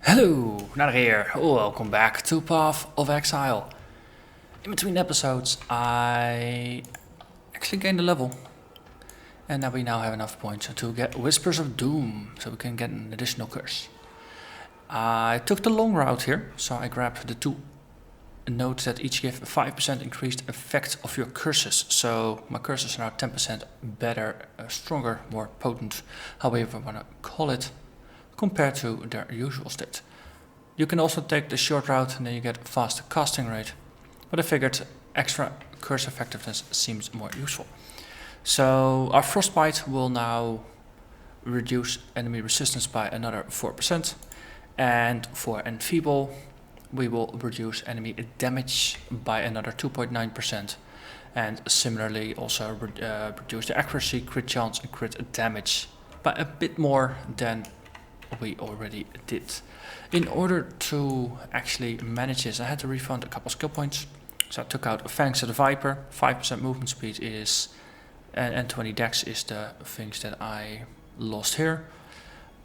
Hello, Narnach here. Welcome back to Path of Exile. In between episodes, I actually gained a level. And now we have enough points to get Whispers of Doom, so we can get an additional curse. I took the long route here, so I grabbed the two notes that each give a 5% increased effect of your curses. So my curses are now 10% better, stronger, more potent, however you want to call it, compared to their usual state. You can also take the short route and then you get faster casting rate, but I figured extra curse effectiveness seems more useful. So our Frostbite will now reduce enemy resistance by another 4%, and for Enfeeble we will reduce enemy damage by another 2.9%, and similarly also reduce the accuracy, crit chance and crit damage by a bit more than we already did. In order to actually manage this, I had to refund a couple skill points. So I took out Fangs of the Viper, 5% movement speed is, and 20 dex is the things that I lost here.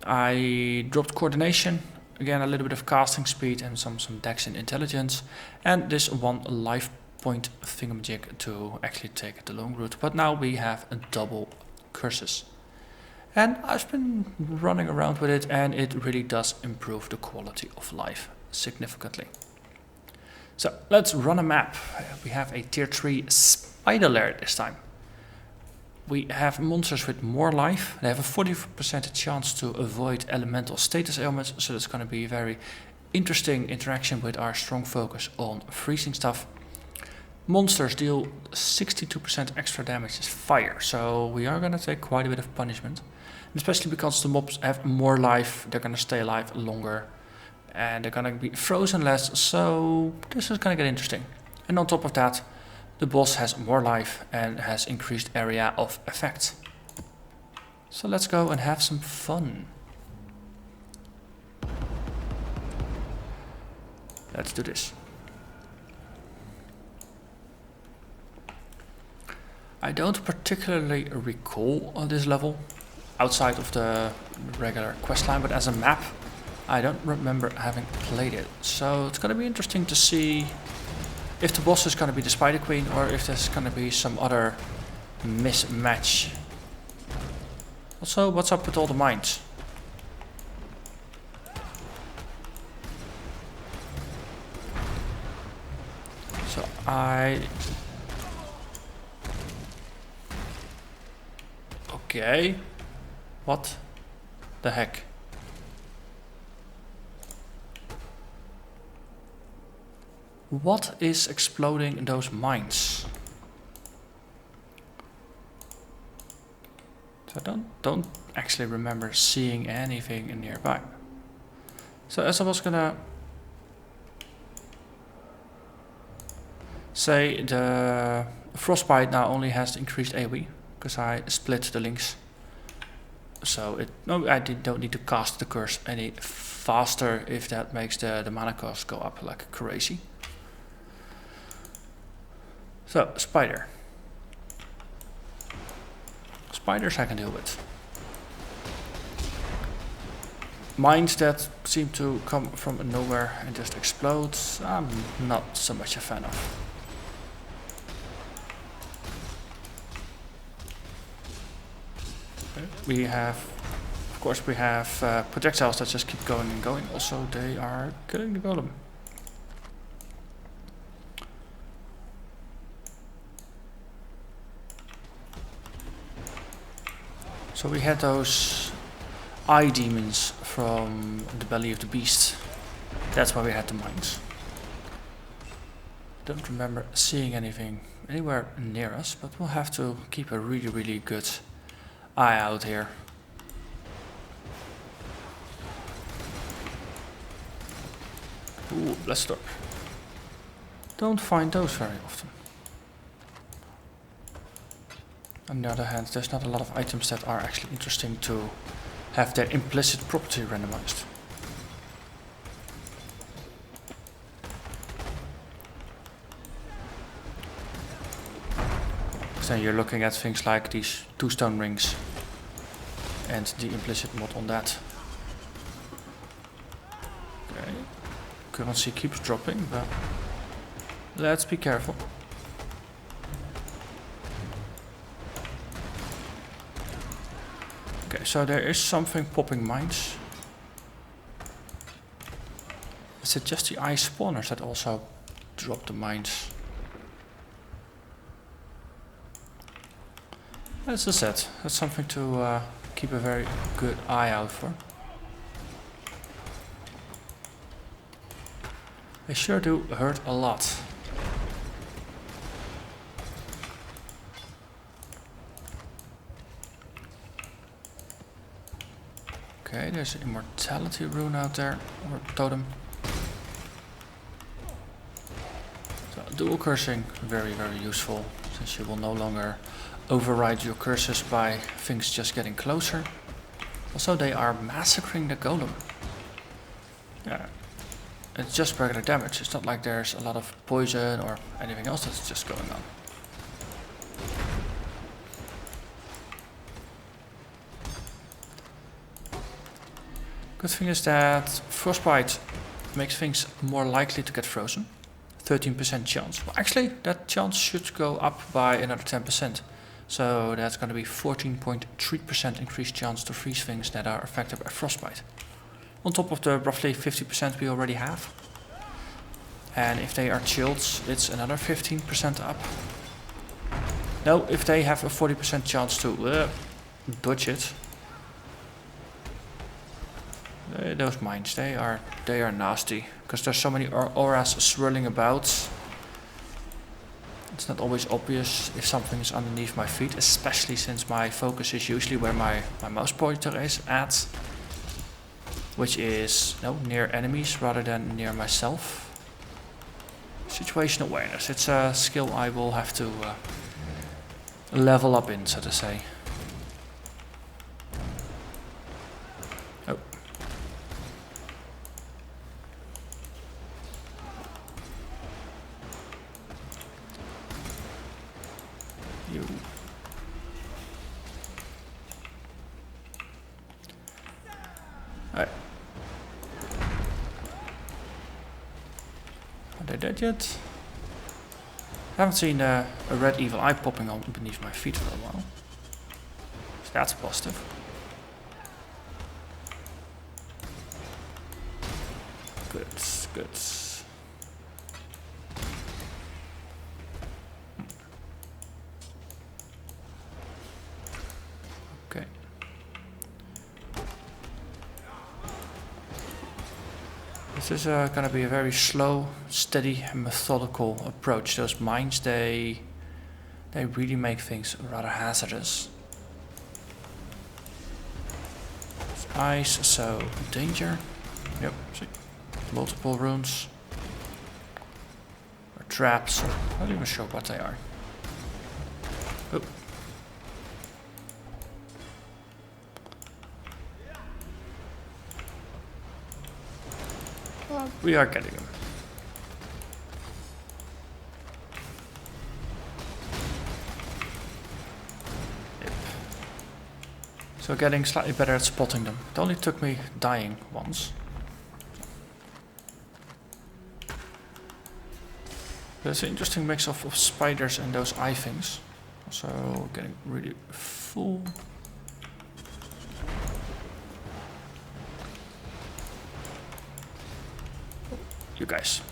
I dropped coordination, again a little bit of casting speed and some dex and intelligence, and this one life point thingamajig to actually take the long route. But now we have a double curses. And I've been running around with it, and it really does improve the quality of life significantly. So let's run a map. We have a tier 3 spider lair this time. We have monsters with more life. They have a 40% chance to avoid elemental status ailments, so that's going to be a very interesting interaction with our strong focus on freezing stuff. Monsters deal 62% extra damage as fire, so we are going to take quite a bit of punishment. Especially because the mobs have more life, they're going to stay alive longer, and they're going to be frozen less, so this is going to get interesting. And on top of that, the boss has more life and has increased area of effect. So let's go and have some fun. Let's do this. I don't particularly recall this level outside of the regular questline, but as a map I don't remember having played it. So it's going to be interesting to see if the boss is going to be the Spider Queen or if there's going to be some other mismatch. Also, what's up with all the mines? So okay. What the heck? What is exploding in those mines? So I don't actually remember seeing anything nearby. So as I was gonna say, the Frostbite now only has increased AoE because I split the links. So I don't need to cast the curse any faster if that makes the mana cost go up like crazy. So spiders I can deal with. Mines that seem to come from nowhere and just explode, I'm not so much a fan of. We have, of course, projectiles that just keep going and going. Also, they are killing the golem. So we had those eye demons from the belly of the beast. That's why we had the mines. Don't remember seeing anything anywhere near us, but we'll have to keep a really good eye out here. Ooh, let's stop. Don't find those very often. On the other hand, there's not a lot of items that are actually interesting to have their implicit property randomized. So you're looking at things like these 2 stone rings and the implicit mod on that. currency keeps dropping, but let's be careful. Okay, so there is something popping mines. Is it just the ice spawners that also drop the mines? As I said, that's something to keep a very good eye out for. They sure do hurt a lot. Okay, there's an immortality rune out there, or totem. So dual cursing, very useful, since you will no longer override your curses by things just getting closer. Also, they are massacring the golem. Yeah, it's just regular damage. It's not like there's a lot of poison or anything else that's just going on. Good thing is that Frostbite makes things more likely to get frozen. 13% chance. Well, actually, that chance should go up by another 10%. So that's going to be 14.3% increased chance to freeze things that are affected by Frostbite. On top of the roughly 50% we already have. And if they are chilled, it's another 15% up. Now, if they have a 40% chance to dodge it. Those mines, they are nasty, because there's so many auras swirling about. It's not always obvious if something is underneath my feet, especially since my focus is usually where my mouse pointer is at, which is near enemies rather than near myself. Situational awareness, it's a skill I will have to level up in, so to say. Are they dead yet? I haven't seen a red evil eye popping on beneath my feet for a while. So that's positive. Good, good. Okay. This is going to be a very slow, steady, and methodical approach. Those mines, they really make things rather hazardous. It's ice, so danger. Yep, see. Multiple runes. Or traps. I'm not even sure what they are. Oh. We are getting them. Yep. So getting slightly better at spotting them. It only took me dying once. There's an interesting mix of spiders and those eye things. Also getting really full. You guys.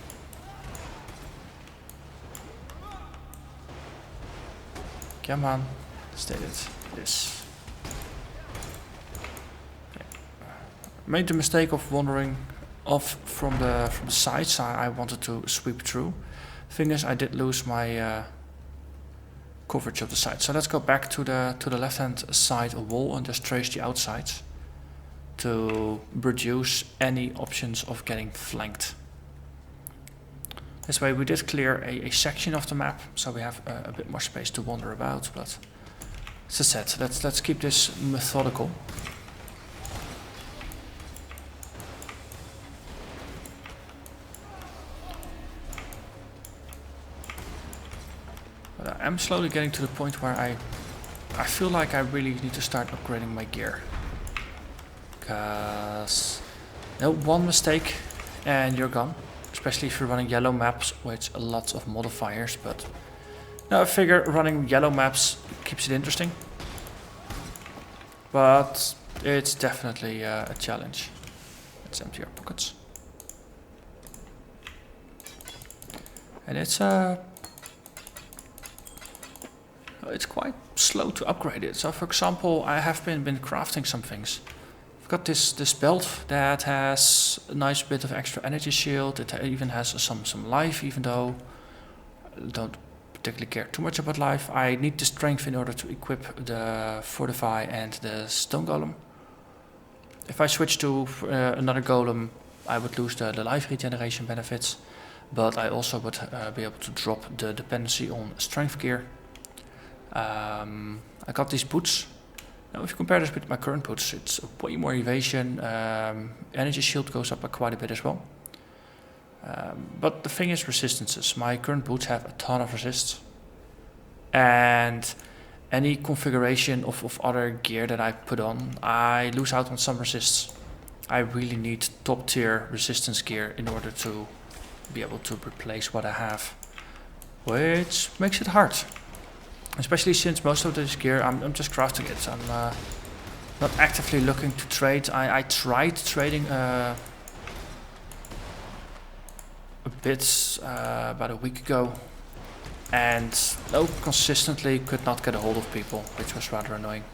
Come on. Stay it. This. Okay. Made the mistake of wandering off from the sides. I wanted to sweep through. Thing is, I did lose my coverage of the side. So let's go back to the left hand side wall and just trace the outsides to reduce any options of getting flanked. This way we did clear a section of the map, so we have a bit more space to wander about, but as I said, let's keep this methodical. But I am slowly getting to the point where I feel like I really need to start upgrading my gear. Because one mistake and you're gone. especially if you're running yellow maps with lots of modifiers, but no, I figure running yellow maps keeps it interesting. But it's definitely a challenge. Let's empty our pockets. And it's quite slow to upgrade it. So for example, I have been crafting some things. I've got this belt that has a nice bit of extra energy shield. It even has some life, even though I don't particularly care too much about life. I need the strength in order to equip the Fortify and the Stone Golem. If I switch to another Golem, I would lose the life regeneration benefits, but I also would be able to drop the dependency on strength gear. I got these boots. Now if you compare this with my current boots, it's way more evasion. Energy shield goes up by quite a bit as well. But the thing is resistances. My current boots have a ton of resists. And any configuration of other gear that I put on, I lose out on some resists. I really need top tier resistance gear in order to be able to replace what I have. Which makes it hard. Especially since most of this gear, I'm just crafting it. I'm not actively looking to trade. I tried trading a bit about a week ago, and consistently could not get a hold of people, which was rather annoying.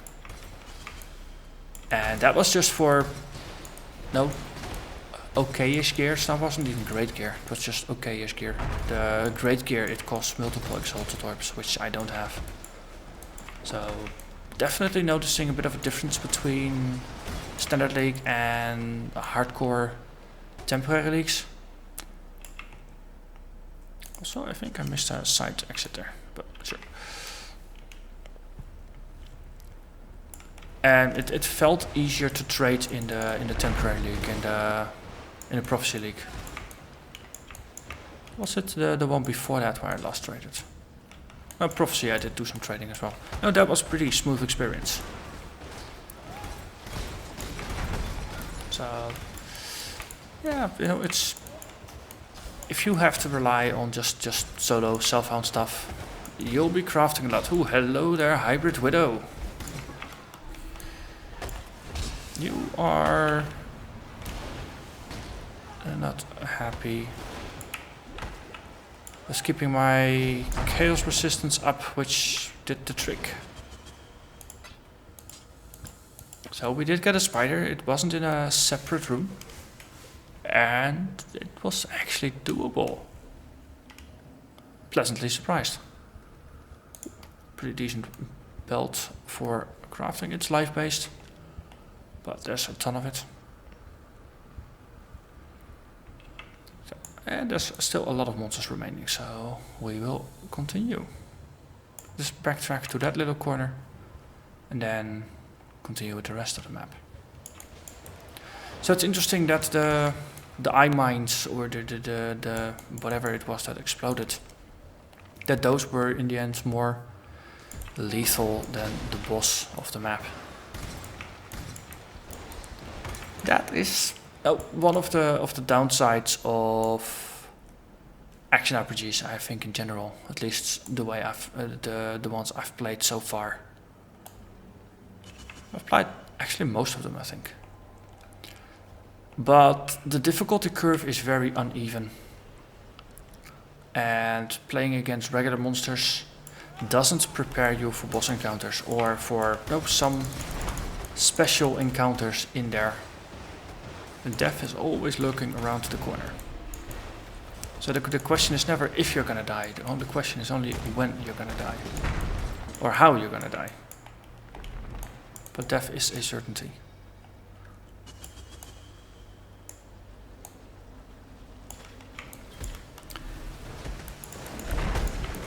And that was just for okay-ish gear. So that wasn't even great gear. It was just okay-ish gear. The great gear, it costs multiple exalted orbs, which I don't have. So definitely noticing a bit of a difference between standard league and hardcore temporary leagues. Also, I think I missed a side exit there, but sure. And it felt easier to trade in the temporary league and in the prophecy league. Was it the one before that where I last traded? No, prophecy I did do some trading as well. No, that was a pretty smooth experience. So yeah, it's if you have to rely on just solo self-found stuff, you'll be crafting a lot. Ooh, hello there, Hybrid Widow. You are not happy. Was keeping my chaos resistance up, which did the trick. So we did get a spider. It wasn't in a separate room, and it was actually doable. Pleasantly surprised. Pretty decent belt for crafting. It's life based, but there's a ton of it. And there's still a lot of monsters remaining, so we will continue. Just backtrack to that little corner and then continue with the rest of the map. So it's interesting that the eye mines or the whatever it was that exploded, that those were in the end more lethal than the boss of the map. That is one of the downsides of action RPGs, I think, in general. At least the way the ones I've played so far. I've played actually most of them, I think. But the difficulty curve is very uneven. And playing against regular monsters doesn't prepare you for boss encounters or for some special encounters in there. And death is always lurking around the corner. So the question is never if you're gonna die. The only question is only when you're gonna die. Or how you're gonna die. But death is a certainty.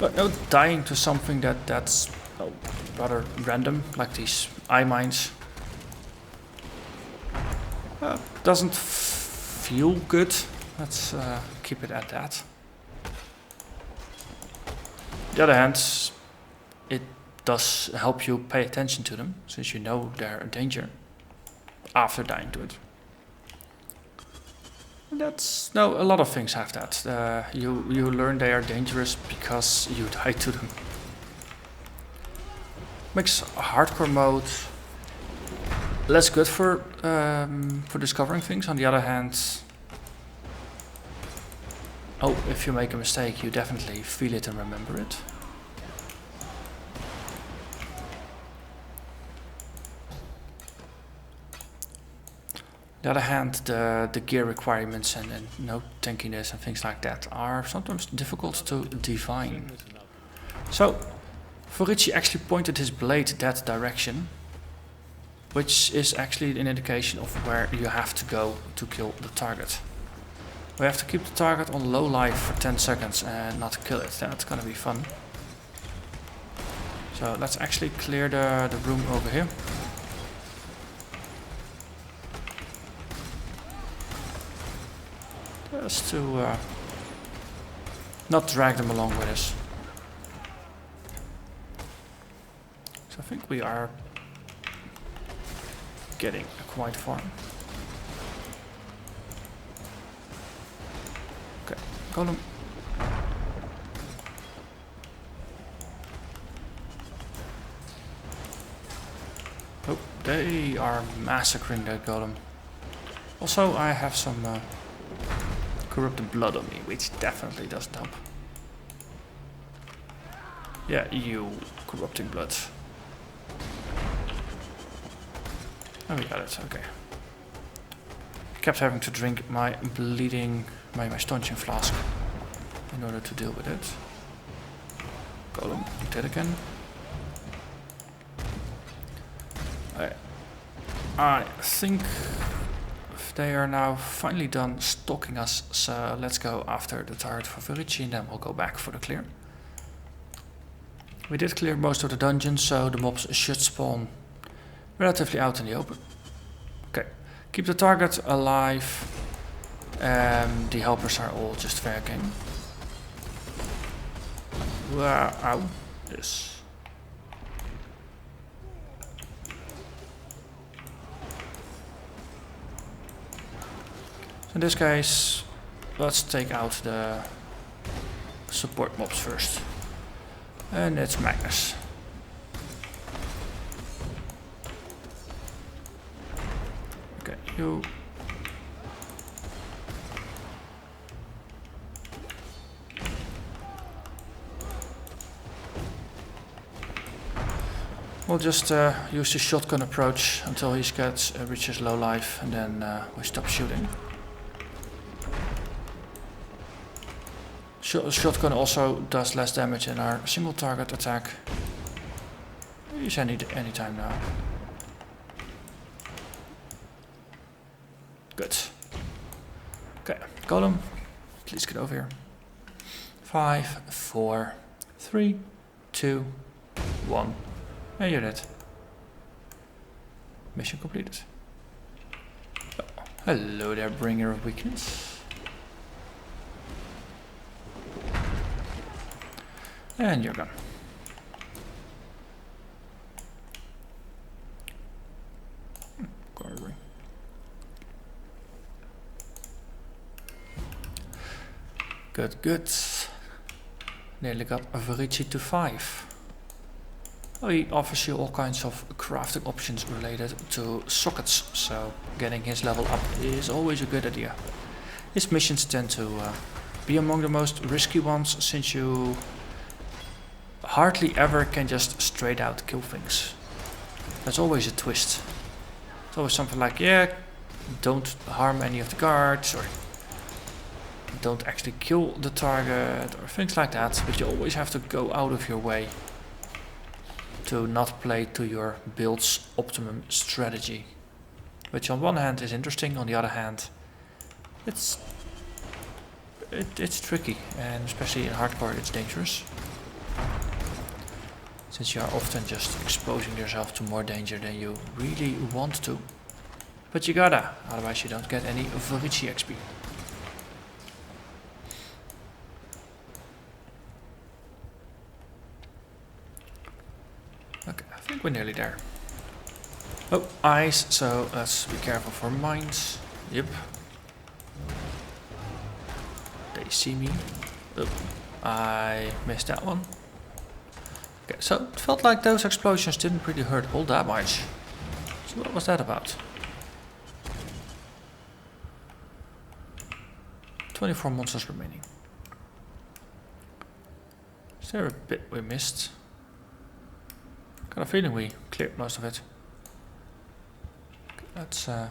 But dying to something that's rather random, like these eye mines, doesn't feel good. Let's keep it at that. On the other hand, it does help you pay attention to them, since you know they're a danger after dying to it. That's no. A lot of things have that. You learn they are dangerous because you die to them. Makes hardcore mode less good for discovering things. On the other hand, oh, if you make a mistake, you definitely feel it and remember it. On the other hand, the gear requirements and no tankiness and things like that are sometimes difficult to define. So, Vortice actually pointed his blade that direction, which is actually an indication of where you have to go to kill the target. We have to keep the target on low life for 10 seconds and not kill it. That's gonna be fun. So let's actually clear the room over here. Just to not drag them along with us. So I think we are getting quite far. Okay, Golem. Oh, they are massacring that Golem. Also, I have some corrupted blood on me, which definitely doesn't help. Yeah, you corrupting blood. Oh, we got it, okay. Kept having to drink my bleeding, my staunching flask in order to deal with it. Golem, dead again. I think they are now finally done stalking us, so let's go after the target for Vortice and then we'll go back for the clear. We did clear most of the dungeons, so the mobs should spawn relatively out in the open. Okay, keep the target alive. The helpers are all just fair game. Wow, ow. Yes. In this case, let's take out the support mobs first. And it's Magnus. Okay, you. We'll just use the shotgun approach until he reaches low life, and then we stop shooting. Shotgun also does less damage in our single target attack. Use any time now. Good. Okay, Golem, please get over here. 5, 4, 3, 2, 1. And you're dead. Mission completed. Oh, hello there, bringer of weakness. And you're gone. Good, good. Nearly got a Vortice to 5. Oh, he offers you all kinds of crafting options related to sockets, so getting his level up is always a good idea. His missions tend to be among the most risky ones, since you hardly ever can just straight out kill things. There's always a twist. It's always something like, yeah, don't harm any of the guards, or don't actually kill the target, or things like that, but you always have to go out of your way to not play to your build's optimum strategy. Which on one hand is interesting, on the other hand it's tricky, and especially in hardcore it's dangerous, since you are often just exposing yourself to more danger than you really want to. But you gotta, otherwise you don't get any Vortice XP. Okay, I think we're nearly there. Oh, eyes, so let's be careful for mines. Yep. They see me. Oh, I missed that one. Okay, so it felt like those explosions didn't really hurt all that much. So what was that about? 24 monsters remaining. Is there a bit we missed? Got a feeling we cleared most of it. Okay, let's go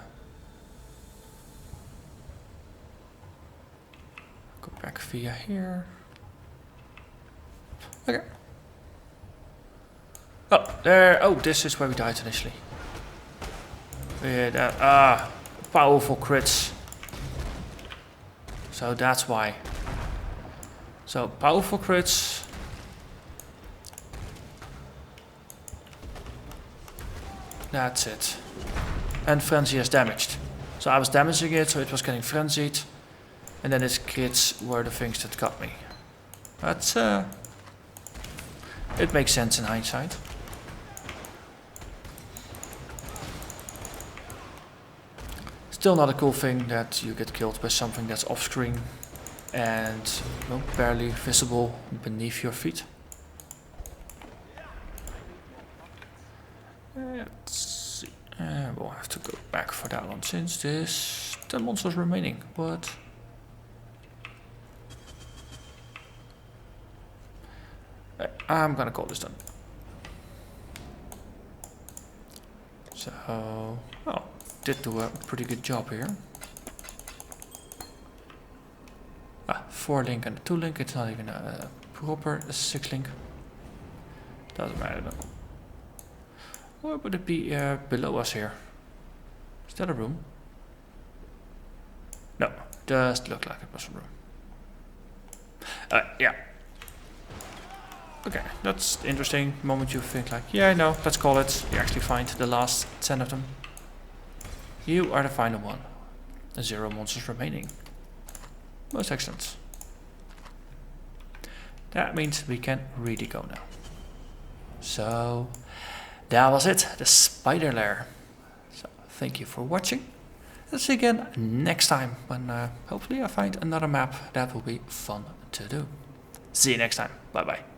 back via here. Okay. Oh, there. Oh, this is where we died initially. Yeah, powerful crits. So that's why. So powerful crits. That's it. And Frenzy is damaged. So I was damaging it, so it was getting frenzied. And then its crits were the things that got me. That's it makes sense in hindsight. Still not a cool thing that you get killed by something that's off screen and well, barely visible beneath your feet. Let's see. We'll have to go back for that one since there's 10 monsters remaining. But I'm gonna call this done. So, oh, did do a pretty good job here. 4 link and a 2 link. It's not even a proper 6 link. Doesn't matter though. Or would it be below us here? Is that a room? No, just looked like it was a room. Yeah. Okay, that's interesting. The moment you think like, yeah, I know, let's call it. You actually find the last 10 of them. You are the final one. 0 monsters remaining. Most excellent. That means we can really go now. So, that was it. The spider lair. So, thank you for watching. Let's see again next time when hopefully I find another map that will be fun to do. See you next time. Bye bye.